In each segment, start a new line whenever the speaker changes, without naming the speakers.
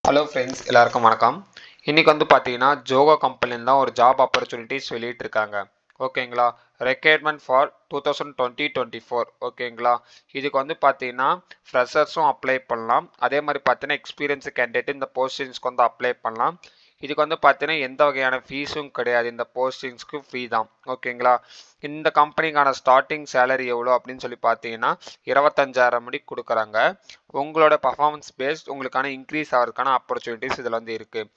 Hello friends, எல்லாருக்கும் வணக்கம். இன்றைக்கி வந்து பார்த்தீங்கன்னா ஜோகோ கம்பெனியில் தான் ஒரு ஜாப் ஆப்பர்ச்சுனிட்டிஸ் வெளியிட்டிருக்காங்க. ஓகேங்களா? Requirement for 2020-24. ஓகேங்களா? இதுக்கு வந்து பார்த்தீங்கன்னா ஃப்ரெஷர்ஸும் அப்ளை பண்ணலாம். அதே மாதிரி பார்த்தீங்கன்னா எக்ஸ்பீரியன்ஸ் கேண்டிடேட் இந்த போஸ்டிங்ஸ்க்கு வந்து அப்ளை பண்ணலாம். இதுக்கு வந்து பார்த்தீங்கன்னா எந்த வகையான ஃபீஸும் கிடையாது. இந்த போஸ்டிங்ஸ்க்கு ஃப்ரீ தான். ஓகேங்களா? இந்த கம்பெனிக்கான ஸ்டார்டிங் சேலரி எவ்வளோ அப்படின்னு சொல்லி பார்த்தீங்கன்னா 25,000 மணி கொடுக்குறாங்க. உங்களோட பர்ஃபார்மன்ஸ் பேஸ்ட் உங்களுக்கான இன்க்ரீஸ் ஆகிறதுக்கான ஆப்பர்ச்சுனிட்டிஸ் இதில் வந்து இருக்குது.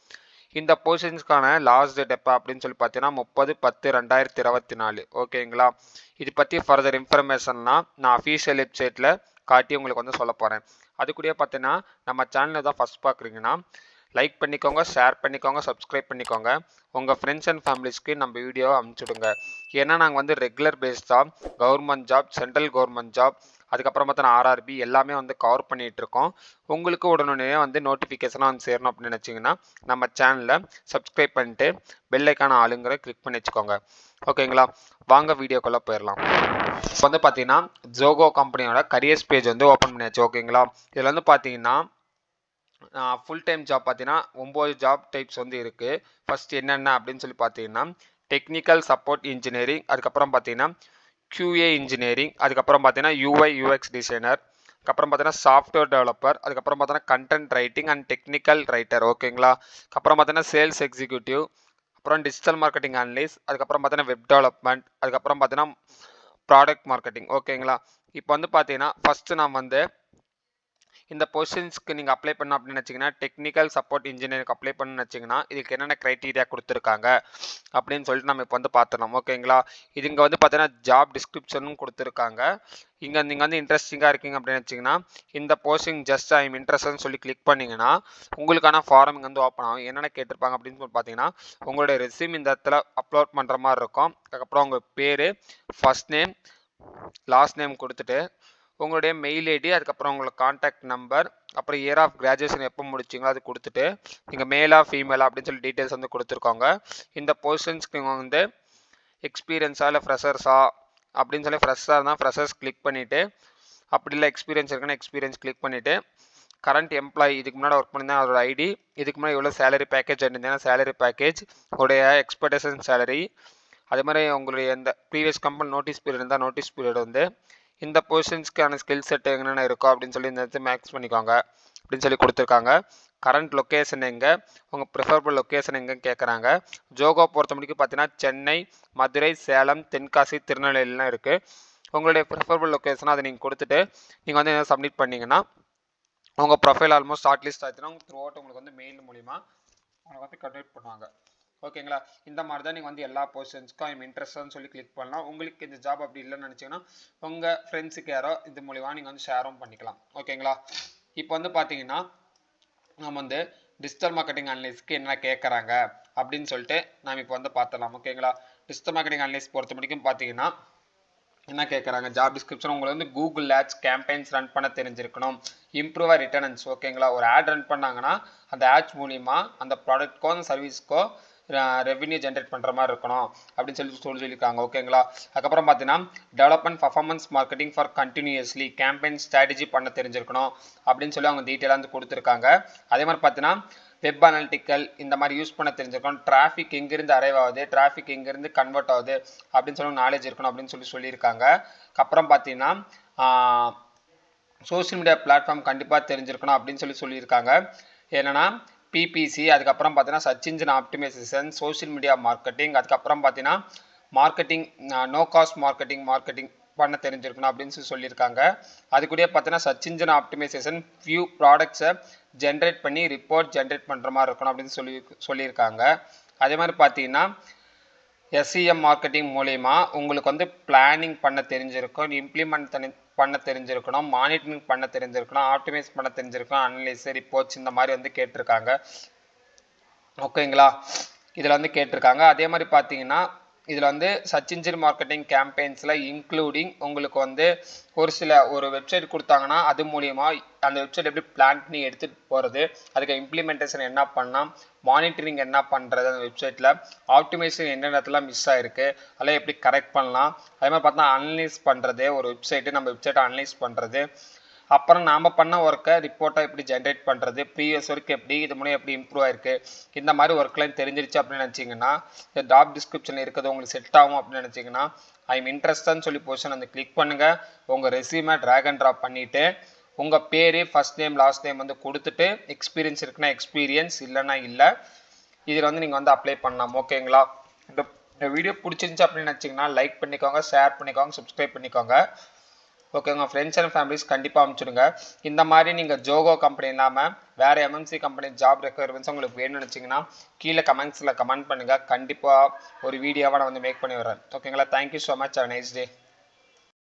இந்த பொசிஷன்ஸ்க்கான லாஸ்ட் டேட் எப்போ அப்படின்னு சொல்லி பார்த்தீங்கன்னா 30/10/2024. ஓகேங்களா? இது பற்றி ஃபர்தர் இன்ஃபர்மேஷன்லாம் நான் அஃபீஷியல் வெப்சைட்டில் காட்டி உங்களுக்கு வந்து சொல்ல போகிறேன். அதுக்கூடயே பார்த்தீங்கன்னா நம்ம சேனலை தான் ஃபஸ்ட் பார்க்குறீங்கன்னா லைக் பண்ணிக்கோங்க, ஷேர் பண்ணிக்கோங்க, சப்ஸ்கிரைப் பண்ணிக்கோங்க. உங்கள் ஃப்ரெண்ட்ஸ் அண்ட் ஃபேமிலிஸ்க்கு நம்ம வீடியோவை அனுப்பிச்சுடுங்க. ஏன்னா நாங்கள் வந்து ரெகுலர் பேஸ்டாக government job, central government job, அதுக்கப்புறம் பார்த்தா ஆர்ஆர்பி எல்லாமே வந்து கவர் பண்ணிகிட்டு இருக்கோம். உங்களுக்கு உடனே வந்து நோட்டிஃபிகேஷனாக வந்து சேரணும் அப்படின்னு நினச்சிங்கன்னா நம்ம சேனலை சப்ஸ்கிரைப் பண்ணிட்டு பெல் ஐக்கான ஆளுங்கிற கிளிக் பண்ணி வச்சுக்கோங்க. ஓகேங்களா? வாங்க வீடியோக்குள்ளே போயிடலாம். இப்போ வந்து பார்த்தீங்கன்னா ஜோகோ கம்பெனியோட கரியர்ஸ் பேஜ் வந்து ஓப்பன் பண்ணியாச்சு. ஓகேங்களா? இதில் வந்து பார்த்தீங்கன்னா ஃபுல் டைம் ஜாப் பார்த்தீங்கன்னா 9 ஜாப் டைப்ஸ் வந்து இருக்குது. ஃபஸ்ட் என்னென்ன அப்படின்னு சொல்லி பார்த்தீங்கன்னா டெக்னிக்கல் சப்போர்ட் இன்ஜினியரிங், அதுக்கப்புறம் பார்த்தீங்கன்னா QA இன்ஜினியரிங், அதுக்கப்புறம் பார்த்தீங்கன்னா UI UX டிசைனர், அதுக்கப்புறம் பார்த்தீங்கன்னா சாஃப்ட்வேர் டெவலப்பர், அதுக்கப்புறம் பார்த்தீங்கன்னா content writing and technical writer. ஓகேங்களா? அப்புறம் பார்த்தீங்கன்னா சேல்ஸ் எக்ஸிக்யூட்டிவ், அப்புறம் டிஜிட்டல் மார்க்கெட்டிங் அனலிஸ்ட், அதுக்கப்புறம் பார்த்தீங்கன்னா வெப் டெவலப்மெண்ட், அதுக்கப்புறம் பார்த்தீங்கன்னா ப்ராடக்ட் மார்க்கெட்டிங். ஓகேங்களா? இப்போ வந்து பார்த்தீங்கன்னா ஃபஸ்ட்டு நான் வந்து இந்த பொசிஷன்ஸ்க்கு நீங்கள் அப்ளை பண்ணணும் அப்படின்னு நினச்சிங்கன்னா டெக்னிக்கல் சப்போர்ட் இன்ஜினியருக்கு அப்ளை பண்ணணும்னு வச்சிங்கன்னா இதுக்கு என்னென்ன க்ரைட்டீரியா கொடுத்துருக்காங்க அப்படின்னு சொல்லிட்டு நம்ம இப்போ வந்து பார்த்துடலாம். ஓகேங்களா? இது இங்கே வந்து பார்த்தீங்கன்னா ஜாப் டிஸ்கிரிப்ஷனும் கொடுத்துருக்காங்க. இங்கே நீங்கள் வந்து இன்ட்ரெஸ்டிங்காக இருக்கீங்க அப்படின்னு வச்சிங்கன்னா இந்த போஸ்டிங் ஜஸ்ட் ஐம் இன்ட்ரெஸ்ட்னு சொல்லி கிளிக் பண்ணிங்கன்னா உங்களுக்கான ஃபார்ம் இங்கே வந்து ஓப்பன் ஆகும். என்னென்ன கேட்டிருப்பாங்க அப்படின்னு சொல்லி பார்த்தீங்கன்னா உங்களுடைய ரெஸ்யூம் இந்த இடத்துல அப்லோட் பண்ணுற மாதிரி இருக்கும். அதுக்கப்புறம் உங்கள் பேர், ஃபர்ஸ்ட் நேம், லாஸ்ட் நேம் கொடுத்துட்டு உங்களுடைய மெயில் ஐடி, அதுக்கப்புறம் உங்களோட காண்டாக்ட் நம்பர், அப்புறம் இயர் ஆஃப் கிராஜுவேஷன் எப்போ முடிச்சிங்களோ அது கொடுத்துட்டு நீங்கள் மேலா ஃபீமேலா அப்படின்னு சொல்லி டீட்டெயில்ஸ் வந்து கொடுத்துருக்கோங்க. இந்த பொசிஷன்ஸ்க்கு வந்து எக்ஸ்பீரியன்ஸா இல்லை ஃப்ரெஷர்ஸா அப்படின்னு சொல்லி ஃப்ரெஷ்ஷாக இருந்தால் ஃப்ரெஷர்ஸ் கிளிக் பண்ணிவிட்டு, அப்படி இல்லை எக்ஸ்பீரியன்ஸ் இருக்குன்னா எக்ஸ்பீரியன்ஸ் கிளிக் பண்ணிவிட்டு கரண்ட் எம்ப்ளாயி இதுக்கு முன்னாடி ஒர்க் பண்ணியிருந்தா அதோட ஐடி, இதுக்கு முன்னாடி எவ்வளோ சேலரி பேக்கேஜ் இருந்தீங்கன்னா சேலரி பேக்கேஜ், உங்களுடைய எக்ஸ்பெக்டேஷன் சேலரி, அதே மாதிரி உங்களுடைய எந்த ப்ரீவியஸ் கம்பெனி நோட்டீஸ் பீரியட் இருந்தால் நோட்டீஸ் பீரியட் வந்து இந்த பொசிஷன்ஸ்க்கான ஸ்கில் செட் என்னென்ன இருக்கோ அப்படின்னு சொல்லி இந்த இடத்து மேக்ஸ் பண்ணிக்கோங்க அப்படின்னு சொல்லி கொடுத்துருக்காங்க. கரண்ட் லொக்கேஷன் எங்கே, உங்கள் ப்ரிஃபரபிள் லொக்கேஷன் எங்கேன்னு கேட்குறாங்க. ஜோகோ பொறுத்த முடிக்கும் பார்த்தீங்கன்னா சென்னை, மதுரை, சேலம், தென்காசி, திருநெல்வேலிலாம் இருக்குது. உங்களுடைய ப்ரிஃபரபிள் லொக்கேஷனை அதை நீங்கள் கொடுத்துட்டு நீங்கள் வந்து என்ன சப்மிட் பண்ணிங்கன்னா உங்கள் ப்ரொஃபைல் ஆல்மோஸ்ட் ஷார்ட் லிஸ்ட் ஆச்சுன்னா த்ரூ அவுட் உங்களுக்கு வந்து மெயில் மூலிமா உங்களுக்கு வந்து கன்வெர்ட் பண்ணுவாங்க. ஓகேங்களா? இந்த மாதிரி தான் நீங்கள் வந்து எல்லா பொசிஷன்ஸ்க்கும் ஐம் இன்ட்ரெஸ்ட்னு சொல்லி கிளிக் பண்ணலாம். உங்களுக்கு இந்த ஜாப் அப்படி இல்லைன்னு நினச்சிங்கன்னா உங்கள் ஃப்ரெண்ட்ஸுக்கு யாரோ இது மூலிமா நீங்கள் வந்து ஷேரும் பண்ணிக்கலாம். ஓகேங்களா? இப்போ வந்து பார்த்தீங்கன்னா நம்ம வந்து டிஜிட்டல் மார்க்கெட்டிங் அனலிஸ்ட்க்கு என்ன கேட்குறாங்க அப்படின்னு சொல்லிட்டு நாம் இப்போ வந்து பார்த்துடலாம். ஓகேங்களா? டிஜிட்டல் மார்க்கெட்டிங் அனலிஸ்ட் பொறுத்த முடிக்கும் பார்த்தீங்கன்னா என்ன கேட்குறாங்க, ஜாப் டிஸ்கிரிப்ஷன் உங்களுக்கு வந்து கூகுள் ஆட்ஸ் கேம்பெயின்ஸ் ரன் பண்ண தெரிஞ்சிருக்கணும், இம்ப்ரூவ் ரிட்டர்ன்ஸ். ஓகேங்களா? ஒரு ஆட் ரன் பண்ணாங்கன்னா அந்த ஆட்ஸ் மூலிமா அந்த ப்ராடக்ட்க்கோ அந்த சர்வீஸ்க்கோ ரெவன்யூ ஜென்ரேட் பண்ணுற மாதிரி இருக்கணும் அப்படின்னு சொல்லியிருக்காங்க. ஓகேங்களா? அதுக்கப்புறம் பார்த்தீங்கன்னா development performance marketing for continuously campaign strategy பண்ண தெரிஞ்சிருக்கணும் அப்படின்னு சொல்லி அவங்க டீட்டெயிலாக வந்து கொடுத்துருக்காங்க. அதே மாதிரி பார்த்தீங்கன்னா வெப் அனாலிட்டிக்கல் இந்த மாதிரி யூஸ் பண்ண தெரிஞ்சிருக்கணும், டிராஃபிக் எங்கேருந்து அரைவ் ஆகுது, டிராஃபிக் எங்கேருந்து கன்வெர்ட் ஆகுது அப்படின்னு சொல்லி நாலேஜ் இருக்கணும் அப்படின்னு சொல்லியிருக்காங்க. அப்புறம் பார்த்தீங்கன்னா சோஷியல் மீடியா பிளாட்ஃபார்ம் கண்டிப்பாக தெரிஞ்சிருக்கணும் அப்படின்னு சொல்லியிருக்காங்க. என்னென்னா பிபிசி, அதுக்கப்புறம் பார்த்தீங்கன்னா search engine optimisation, social media marketing, அதுக்கப்புறம் பார்த்தீங்கன்னா மார்க்கெட்டிங் நோ காஸ்ட் மார்க்கெட்டிங் பண்ண தெரிஞ்சிருக்கணும் அப்படின்னு சொல்லியிருக்காங்க. அது கூட பார்த்தீங்கன்னா சர்ச் இன்ஜின் ஆப்டிமைசேஷன் ஃபியூ ப்ராடக்ட்ஸை ஜென்ரேட் பண்ணி ரிப்போர்ட் ஜென்ரேட் பண்ணுற மாதிரி இருக்கணும் அப்படின்னு சொல்லியிருக்காங்க. அதே மாதிரி பார்த்தீங்கன்னா எஸ்இஎம் மார்க்கெட்டிங் மூலயமா உங்களுக்கு வந்து பிளானிங் பண்ண தெரிஞ்சிருக்கும், இம்ப்ளிமெண்ட் பண்ண தெரிஞ்சிருக்கணும், மானிட்டரிங் பண்ண தெரிஞ்சிருக்கணும், ஆப்டிமைஸ் பண்ண தெரிஞ்சிருக்கணும், அனலைஸ் ரிப்போர்ட்ஸ் இந்த மாதிரி வந்து கேட்டிருக்காங்க. ஓகேங்களா? இதில் வந்து கேட்டிருக்காங்க. அதே மாதிரி பார்த்தீங்கன்னா இதில் வந்து சர்ச் இன்ஜின் மார்க்கெட்டிங் கேம்பெயின்ஸில் இன்க்ளூடிங் உங்களுக்கு வந்து ஒரு வெப்சைட் கொடுத்தாங்கன்னா அது மூலிமா அந்த வெப்சைட் எப்படி பிளான் பண்ணி எடுத்துகிட்டு போகிறது, அதுக்கு இம்ப்ளிமெண்டேஷன் என்ன பண்ணலாம், மானிட்டரிங் என்ன பண்ணுறது, அந்த வெப்சைட்டில் ஆப்டிமைசேஷன் எந்த இடத்துல மிஸ் ஆகிருக்கு அதெல்லாம் எப்படி கரெக்ட் பண்ணலாம், அதே மாதிரி பார்த்தா அனலைஸ் பண்ணுறது, ஒரு வெப்சைட்டு நம்ம வெப்சைட்டை அனலைஸ் பண்ணுறது, அப்புறம் நாம் பண்ண ஒர்க்கை ரிப்போர்ட்டாக எப்படி ஜென்ரேட் பண்ணுறது, ப்ரீவியஸ் ஒர்க் எப்படி, இது மூலம் எப்படி இம்ப்ரூவ் ஆயிருக்கு, இந்த மாதிரி ஒர்க்லாம் தெரிஞ்சிருச்சு அப்படின்னு நினச்சிங்கன்னா, இந்த ஜாப் டிஸ்கிரிப்ஷனில் இருக்கிறது உங்களுக்கு செட் ஆகும் அப்படின்னு நினச்சிங்கன்னா ஐ எம் இன்ட்ரெஸ்ட்னு சொல்லி பொசிஷன் வந்து கிளிக் பண்ணுங்கள். உங்கள் ரெஸ்யூமை ட்ராக் அண்ட் ட்ராப் பண்ணிவிட்டு உங்கள் பேர், ஃபர்ஸ்ட் நேம், லாஸ்ட் நேம் வந்து கொடுத்துட்டு எக்ஸ்பீரியன்ஸ் இருக்குன்னா எக்ஸ்பீரியன்ஸ், இல்லைன்னா இல்லை, இதில் வந்து நீங்கள் வந்து அப்ளை பண்ணலாம். ஓகேங்களா? இந்த வீடியோ பிடிச்சிருந்துச்சு அப்படின்னு நினச்சிங்கன்னா லைக் பண்ணிக்கோங்க, ஷேர் பண்ணிக்கோங்க, சப்ஸ்கிரைப் பண்ணிக்கோங்க. ஓகே, உங்கள் ஃப்ரெண்ட்ஸ் அண்ட் ஃபேமிலிஸ் கண்டிப்பாக அனுப்பிச்சுடுங்க. இந்த மாதிரி நீங்கள் ஜோகோ கம்பெனி இல்லாமல் வேறு எம்என்சி கம்பெனி ஜாப் ரெக்குயர்மெண்ட்ஸ் உங்களுக்கு வேணும்னு நினச்சிங்கன்னா கீழே கமெண்ட்ஸில் கமெண்ட் பண்ணுங்கள். கண்டிப்பாக ஒரு வீடியோவாக நான் வந்து மேக் பண்ணி வரேன். ஓகேங்களா? Thank you so much. Have a nice day.